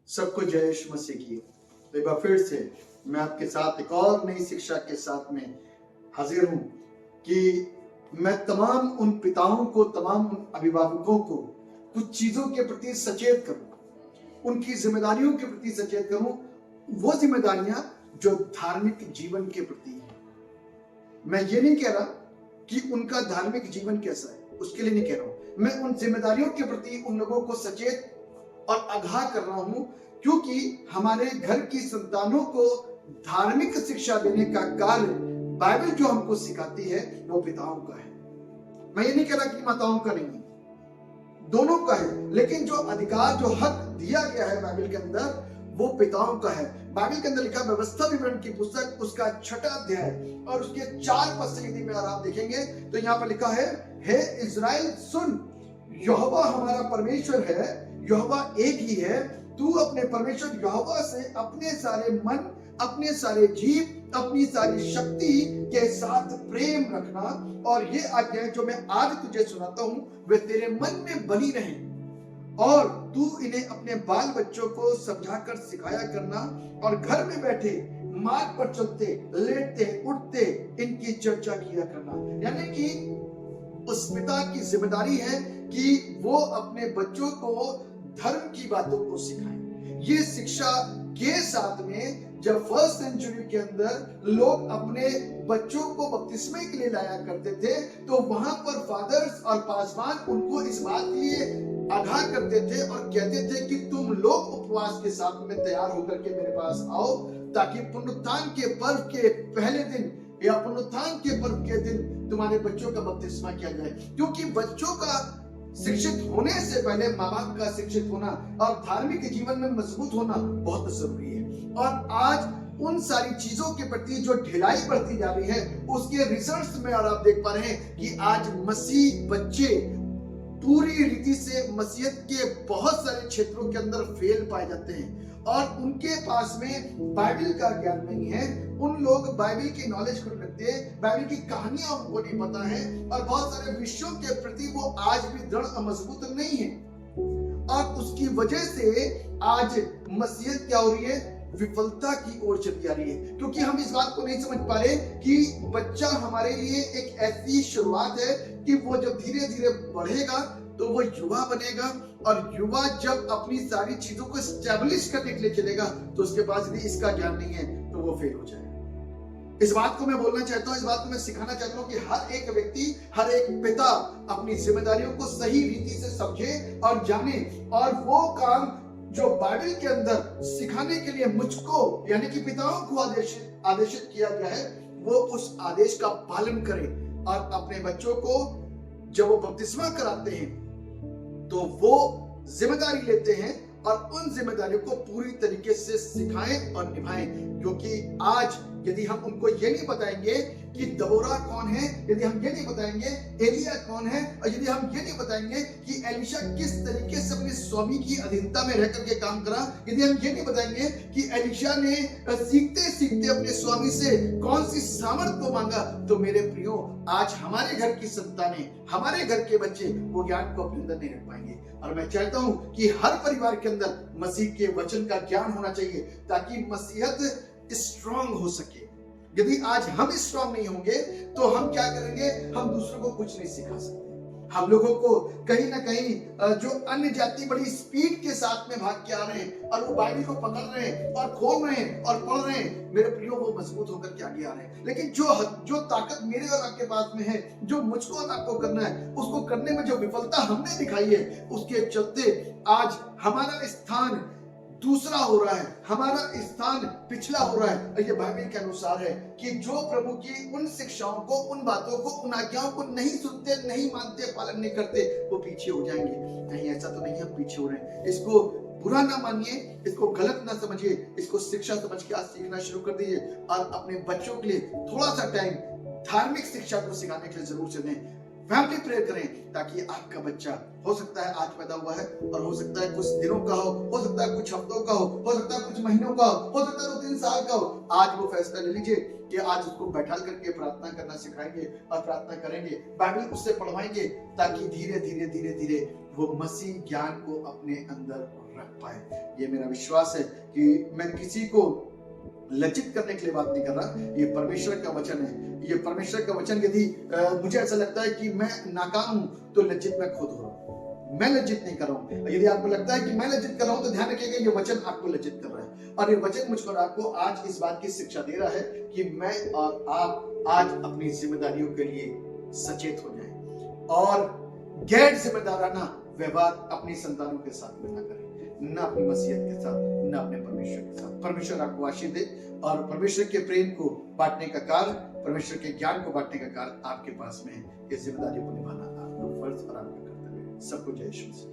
सबको जय यीशु मसीह की। तो एक बार फिर से मैं आपके साथ एक और नई शिक्षा के साथ में हाजिर हूं कि मैं तमाम उन पिताओं को, तमाम उन अभिभावकों को कुछ चीजों के प्रति सचेत करूं, उनकी जिम्मेदारियों के प्रति सचेत करूं। वो जिम्मेदारियां जो धार्मिक जीवन के प्रति है। मैं ये नहीं कह रहा कि उनका धार्मिक जीवन कैसा है, उसके लिए नहीं कह रहा हूं। मैं उन जिम्मेदारियों के प्रति उन लोगों को सचेत और आगाह कर रहा हूं, क्योंकि हमारे घर की संतानों को धार्मिक शिक्षा देने का कार्य बाइबल जो हमको सिखाती है वो पिताओं का है। मैं ये नहीं कह रहा कि माताओं का नहीं है, दोनों का है, लेकिन जो अधिकार, जो हक दिया गया है बाइबल के अंदर, वो पिताओं का है। बाइबल के अंदर लिखा व्यवस्था विवरण की पुस्तक, उसका 6वां अध्याय और उसके 4 पद से यदि आप देखेंगे तो यहाँ पर लिखा है, हे इज़राइल सुन, यहोवा हमारा परमेश्वर है, यहोवा एक ही है। तू अपने परमेश्वर यहोवा से अपने सारे मन, अपने सारे जीव, अपनी सारी शक्ति के साथ प्रेम रखना, और ये आज्ञाएं जो मैं आज तुझे सुनाता हूं वे तेरे मन में बनी रहें, और तू इन्हें अपने बाल बच्चों को समझाकर सिखाया करना, और घर में बैठे, मार्ग पर चलते, लेटते उठते इनकी चर्चा किया करना। यानी कि उस पिता की जिम्मेदारी है कि वो अपने बच्चों को धर्म की बातों को सिखाएं। ये शिक्षा के साथ में जब फर्स्ट सेंचुरी के अंदर लोग अपने बच्चों को बपतिस्मे के लिए लाया करते थे, तो वहां पर फादर्स और पासवान उनको इस बात के लिए आगाह करते थे और कहते थे कि तुम लोग उपवास के साथ में तैयार होकर के मेरे पास आओ, ताकि पुनरुत्थान के पर्व के पहले दिन या पुनरुत्थान के पर्व के दिन तुम्हारे बच्चों का बपतिस्मा किया जाए। क्योंकि बच्चों का शिक्षित होने से पहले माँ बाप का शिक्षित होना और धार्मिक जीवन में मजबूत होना बहुत जरूरी है। और आज उन सारी चीजों के प्रति जो ढिलाई बढ़ती जा रही है, उसके रिजल्ट्स में और आप देख पा रहे हैं कि आज मसीह बच्चे पूरी रीति से मसीहत के बहुत सारे क्षेत्रों के अंदर फेल पाए जाते हैं, और उनके पास में बाइबल का ज्ञान नहीं है। उन लोग बाइबल की नॉलेज को रखते हैं, बाइबल की कहानियां उनको नहीं पता है, और बहुत सारे विषयों के प्रति वो आज भी दृढ़ और मजबूत नहीं है। और उसकी वजह से आज मसीहत क्या हो रही है, विफलता की ओर चली जा रही है। क्योंकि हम इस बात को नहीं समझ पा रहे कि बच्चा हमारे लिए एक ऐसी शुरुआत है कि वो जब धीरे धीरे बढ़ेगा तो वो युवा बनेगा, और युवा जब अपनी सारी चीजों को एस्टेब्लिश करने के लिए चलेगा, तो उसके पास यदि इसका ज्ञान नहीं है तो वो फेल हो जाएगा। इस बात को मैं बोलना चाहता हूं, इस बात को मैं सिखाना चाहता हूं कि हर एक व्यक्ति, हर एक पिता अपनी जिम्मेदारियों को सही रीति से समझे और जाने, और वो काम जो बाइबल के अंदर सिखाने के लिए मुझको यानी कि पिताओं को आदेशित किया गया है, वो उस आदेश का पालन करें। और अपने बच्चों को जब वो बपतिस्मा कराते हैं तो वो जिम्मेदारी लेते हैं और उन जिम्मेदारियों को पूरी तरीके से सिखाएं और निभाएं। क्योंकि आज यदि हम उनको ये नहीं बताएंगे कि दबोरा कौन है, यदि हम ये नहीं बताएंगे एलिया कौन है, और यदि हम ये नहीं बताएंगे कि एलिशा किस तरीके से अपने स्वामी की अधीनता में रह करके काम करा, यदि हम ये नहीं बताएंगे कि एलिशा ने सीखते सीखते अपने स्वामी से कौन सी सामर्थ को मांगा, तो मेरे प्रियो, आज हमारे घर की संतानें, हमारे घर के बच्चे वो ज्ञान को अपने अंदर नहीं रख पाएंगे। और मैं चाहता हूं कि हर परिवार के अंदर मसीह के वचन का ज्ञान होना चाहिए, ताकि मसीहत स्ट्रांग हो सके। यदि आज हम स्ट्रांग नहीं होंगे तो हम क्या करेंगे, हम दूसरों को कुछ नहीं सिखा सकते। हम लोगों को कहीं ना कहीं जो अन्य जाति बड़ी स्पीड के साथ में भाग के आ रहे हैं और वो बाइबल को पकड़ रहे हैं और खोल रहे हैं और पढ़ रहे हैं, मेरे प्रियो वो मजबूत होकर के आगे आ रहे हैं। लेकिन जो ताकत मेरे और आपके पास में है, जो मुझको और आपको करना है, उसको करने में जो विफलता हमने दिखाई है, उसके चलते आज हमारा स्थान दूसरा हो रहा है, हमारा स्थान पिछला हो रहा है। और ये बाइबल के अनुसार है कि जो प्रभु की उन शिक्षाओं को, उन बातों को, उन आज्ञाओं को नहीं सुनते, नहीं मानते, पालन नहीं करते, वो पीछे हो जाएंगे। नहीं, ऐसा तो नहीं, हम पीछे हो रहे हैं। इसको बुरा ना मानिए, इसको गलत ना समझिए, इसको शिक्षा समझ के आज सीखना शुरू कर दीजिए, और अपने बच्चों के लिए थोड़ा सा टाइम धार्मिक शिक्षा को सिखाने के लिए जरूर से दें। फैमिली प्रेयर करें, ताकि आपका बच्चा, हो सकता है आज पैदा हुआ है और हो सकता है कुछ दिनों का हो सकता है कुछ हफ्तों का हो सकता है कुछ महीनों का हो सकता है 2-3 साल का हो। आज वो फैसला ले लीजिए कि आज उसको बैठा करके प्रार्थना करना सिखाएंगे और प्रार्थना करेंगे, बाइबल उससे पढ़वाएंगे, ताकि धीरे धीरे धीरे धीरे वो मसीह ज्ञान को अपने अंदर रख पाए। ये मेरा विश्वास है कि मैं किसी को लज्जित करने के लिए बात नहीं कर रहा। ये परमेश्वर का वचन है। ये परमेश्वर का वचन यदि मुझे ऐसा लगता है कि मैं नाकाम हूं तो लज्जित मैं खुद हो रहा हूं, मैं लज्जित नहीं कर रहा हूं। यदि आपको लगता है कि मैं लज्जित कर रहा हूं तो ध्यान रखिएगा ये वचन आपको लज्जित कर रहा है। और ये वचन मुझको और आपको आज इस बात की शिक्षा दे रहा है कि मैं और आप आज अपनी जिम्मेदारियों के लिए सचेत हो जाएं और गैर जिम्मेदाराना व्यवहार अपनी संतानों के साथ में ना करें, न अपनी मसीहत के साथ, न अपने परमेश्वर के साथ। परमेश्वर आपको आशीष दे और परमेश्वर के प्रेम को बांटने का कार्य, परमेश्वर के ज्ञान को बांटने का कार्य आपके पास में है। इस जिम्मेदारी को निभाना आपका फर्ज और आपका कर्तव्य है। सबको जय यीशु मसीह।